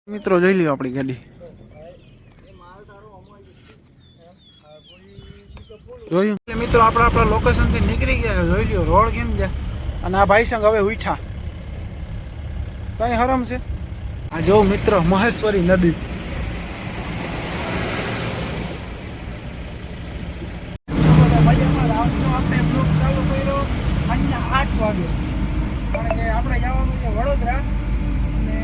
મિત્રો જોઈ લ્યો આપણી ગાડી જોયું મિત્રો આપણે આપણા લોકેશન થી નીકળી ગયા જોઈ લ્યો રોડ કેમ છે અને આ ભાઈ સંગ હવે ઉઠા કઈ હરમ છે આ જો મિત્ર મહેશ્વરી નદી આપણે બ્લોક ચાલુ કર્યો સાંજના 8 વાગે કારણ કે આપણે જવાનું છે વડોદરા અને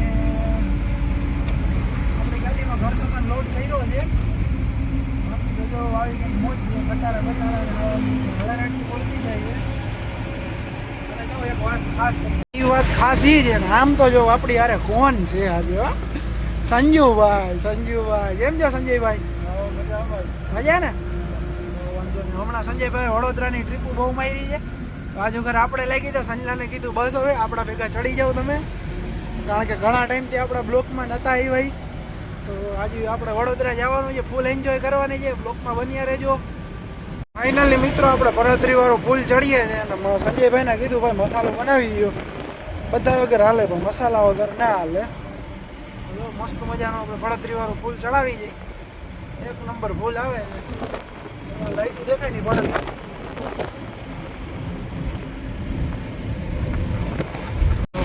આપણી ગાડીમાં ઘર સામાન લોડ કર્યો છે બાકી તો જો આવી કંઈક મોજ છે કટારા હળારાટી બોલતી જાય છે અને જો એક વાત ખાસ એ વાત ખાસ એ છે કે આમ તો જો આપણી યારે કોણ છે આજે સંજુભાઈ કેમ છો સંજયભાઈ મજા ને હમણાં સંજયભાઈ વડોદરાની ટ્રીપો બહુ મારી છે આજુ ઘર આપણે લાગી તો સંજલાને કીધું બસ હવે આપણા ભેગા ચડી જાવ તમે કારણ કે ઘણા ટાઈમથી આપણા બ્લોકમાં નહોતા એ ભાઈ તો આજે આપણે વડોદરા જવાનું છે ફૂલ એન્જોય કરવાની છે બ્લોકમાં બન્યા રહેજો ફાઇનલી મિત્રો આપણે ભરતરીવાળો ફૂલ ચડીએ છીએ અને સંજયભાઈને કીધું ભાઈ મસાલો બનાવી દો બધા વગર હાલે પણ મસાલા વગર ના હાલે મસ્ત મજાનો આપણે ભરતરીવાળો ફૂલ ચડાવી જઈએ એક નંબર ફૂલ આવે છે લાઈટ દેખાય નહીં પડે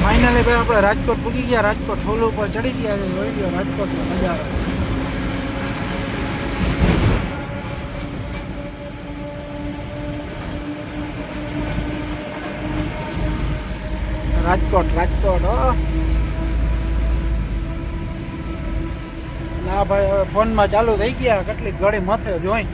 ફાઇનલી ભાઈ આપણે રાજકોટ પૂગી ગયા રાજકોટ હોલ ઉપર ચડી ગયા છે જોઈ ગયો રાજકોટનો નજારો રાજકોટ ના ભાઈ હવે ફોનમાં ચાલુ થઈ ગયા કેટલીક ઘડી મથે જોઈ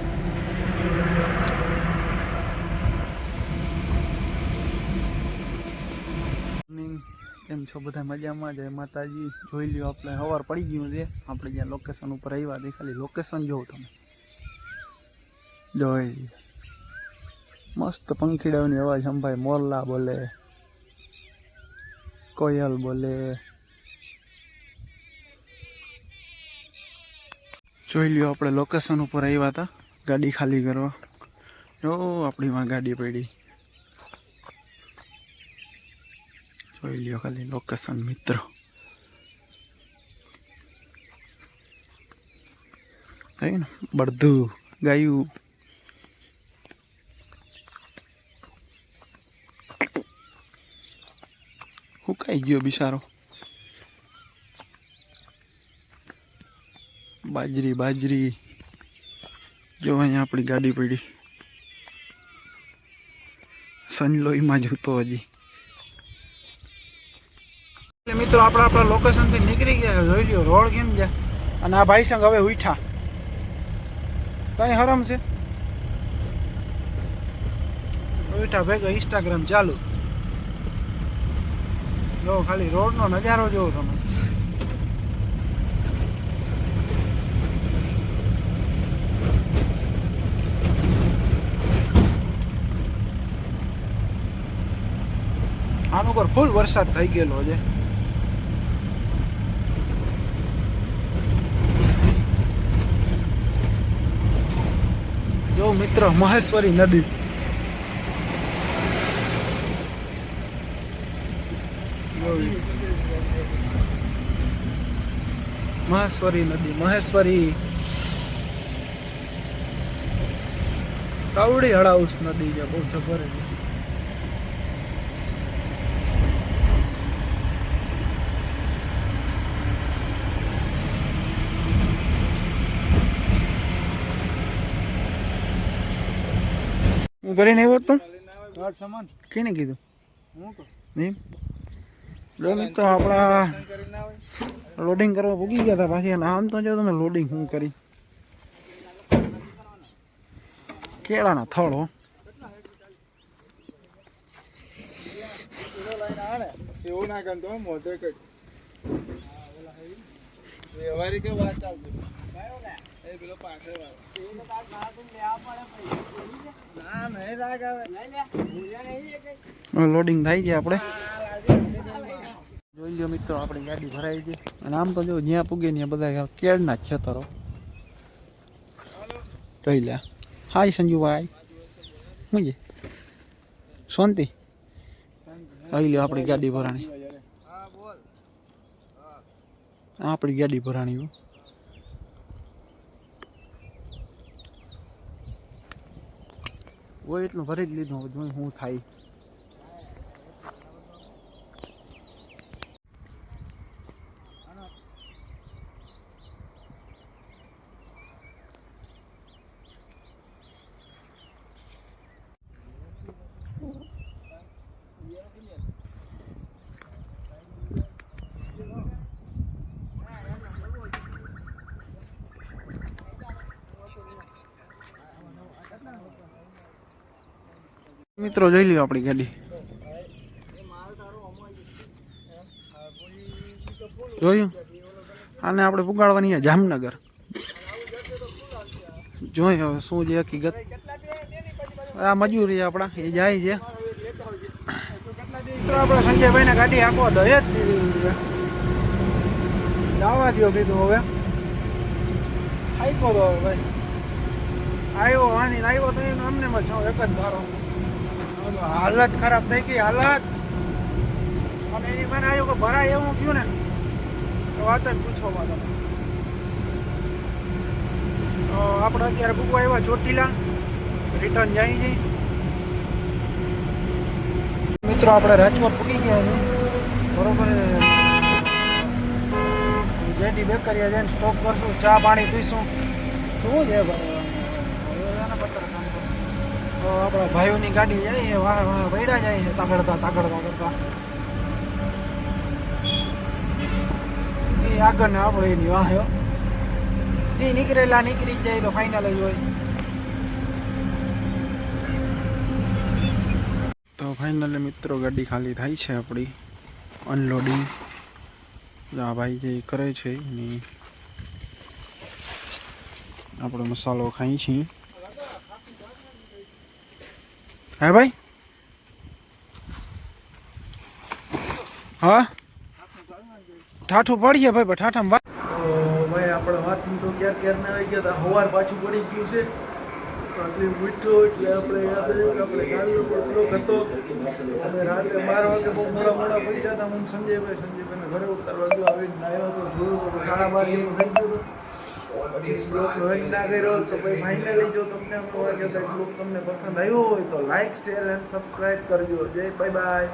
કેમ છો બધા મજામાં જય માતાજી જોઈ લ્યો આપણે સવાર પડી ગયું છે આપણે જ્યાં લોકેશન ઉપર આવ્યા હતી ખાલી લોકેશન જોઉં તમે જોઈ મસ્ત પંખીડાઓની અવાજ સંભાય મોરલા બોલે કોયલ બોલે જોઈ લ્યો આપણે લોકેશન ઉપર આવ્યા હતા ગાડી ખાલી કરવા જો આપણી માં ગાડી પડી જોઈ લ્યો ખાલી લોકેશન મિત્રો થઈ ને બળદું ગાયું હુકાઈ ગયો બિચારો બાજરી જો અહીંયા આપણી ગાડી પડી સનલોઈમાં જતો હજી મિત્રો આપણે આપણા લોકેશન થી નીકળી ગયા જોઈ લ્યો રોડ કેમ છે અને આ ભાઈ સંગ હવે ઉઠા કઈ હરમ છે ઉઠા ભેગા ઇન્સ્ટાગ્રામ ચાલુ જો ખાલી રોડનો નજારો જોવો તમે આનું પર ફૂલ વરસાદ થઈ ગયેલો છે જો મિત્ર મહેશ્વરી નદી મહેશ્વરી કાવડી હળાઉસ નદી છે બહુ જબર છે હું કરીને આવ્યો તું સામાન કીને કીધું એમ તો આપણા લોડિંગ કરવા પૂગી ગયા હતા પાછી આમ તો જો તમે લોડિંગ શું કરી કેળાના થળ હો એવું ના કરતો મોઢે કઈ લોડિંગ થાય છે આપણે જોઈ લો મિત્રો આપણી ગાડી ભરાઈ છે અને આમ તો જો જ્યાં પૂગે ત્યાં બધા કેળના જ ખેતરો જોઈ લે હાય સંજુભાઈ શું છે શાંતિ આવી લો આપણી ગાડી ભરાણી આપણી ગાડી ભરાણી હોય એટલું ભરી જ લીધું હવે જોઈ શું થાય. મિત્રો જોઈ લ્યો આપણી ગાડી જોયું આને આપણે પુગાડવાની જામનગર જોઈ હવે શું છે હકીકત. આ મજૂરી આપણા એ જાય છે. મિત્રો આપણે સંજયભાઈને ગાડી આપવા દો જ દીધી જવા દો કીધું હવે થાક્યો તો હવે ભાઈ આવ્યો વાંધીને આવ્યો તો એનું અમને જ એક જ ધારો હાલત ખરાબ થઈ ગઈ હાલત. અને એની મને આવ્યું કે ભરાય એવું ગયું ને તો વાત જ પૂછો તમે. આપણે અત્યારે ભૂગવા આવ્યા ચોટીલા રિટર્ન જાય છે. મિત્રો આપણે રાજકોટ પૂકી ગયા છે બરોબર. જેટી બેકરિયા જઈને સ્ટોપ કરશું ચા પાણી પીશું શું છે ભાઈ. તો આપણા ભાઈઓની ગાડી જાય છે વાહ વાહ વૈડા જાય છે તાગડતા કરતા એ આગળ ને આપણે એની વાહ એ નીકળી જાય તો ફાઇનલ જ હોય. તો ફાઇનલી મિત્રો ગાડી ખાલી થાય છે આપણી અનલોડિંગ. આ ભાઈ જે કરે છે એની આપણે મસાલો ખાઈ છીએ. હે ભાઈ હા ઠાઠું પડીએ ભાઈ ઠાઠામાં તો ભાઈ આપણે વાતથી તો ક્યાર ના આવી ગયા હતા. સવાર પાછું પડી ગયું છે આટલી મીઠો એટલે આપણે યાદ આવ્યું કે આપણે ગાડીનો પણ બ્લોક હતો. અમે રાતે 12 વાગે બહુ મોડા પહોંચ્યા હતા. હું સંજયભાઈને ઘરે ઉતારવા ગયો આવીને આવ્યો તો જોયું તો 12:30 જેવું થઈ ગયું હતું. પછી બ્લોક જોઈન ના કર્યો તો ભાઈ ફાઇનલી જો તમને બ્લોગ તમને પસંદ આવ્યો હોય તો લાઈક શેર એન્ડ સબસ્ક્રાઈબ કરજો. જય બાય બાય.